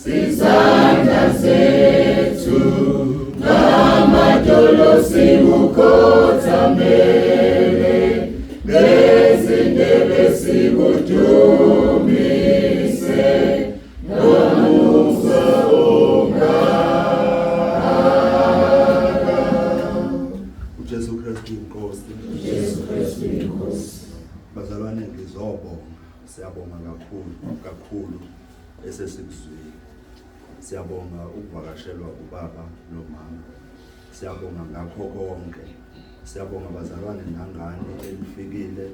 Izandla zethu ngamadolo sibukhothamele, ngezindebe sikudumise, ngomusa ongaka. uJesu Kristu inkosi. Jesu Kristu inkosi. Bazalwane, ngizobonga, siyabonga kakhulu esesikuzwile. Siyabonga ukuvakashelwa ubaba nomama. Siyabonga ngakho konke. Siyabonga bazalwane nangani elifikile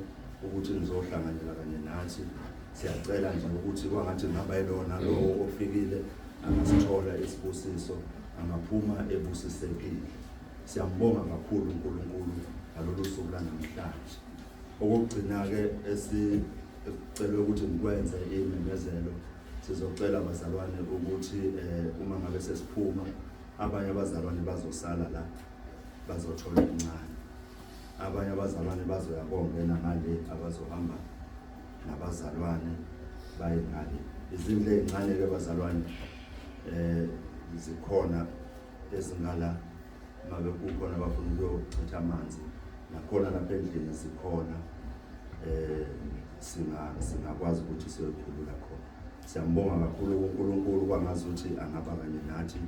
ukuthi nizohlanganyela kanye nathi. Siyacela nje ukuthi kwangathi ngaba yilona lowo ofikile angasithola isibusiso, angaphuma ebusisekile. Siyambonga kakhulu uNkulunkulu ngalolu suku lanamhlanje. Okugcina-ke esicela ukuthi nikwenze imemezelo, sizocela abazalwane ukuthi uma ngabe sesiphuma abanye abazalwane bazosala la bazothola incane, abanye abazalwane bazoyabongena ngale abazohamba nabazalwane baye ngale. Izindlu ezincane-ke bazalwane zikhona ezingala mabe kukhona abafuna ukuyochitha amanzi, nakhona lapha endlini zikhona, singakwazi ukuthi siyokhulula khona. Siyambonga kakhulu uNkulunkulu kwangazi ukuthi angaba kanye nathi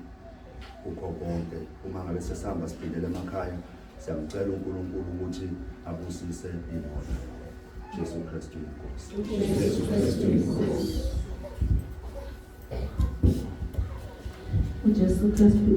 kukho konke. Uma ngabe sesihamba siphindele emakhaya, siyamcela uNkulunkulu ukuthi abusise imona. Jesu Kristu inkosi. Jesu Kristu inkosi. uJesu Kristu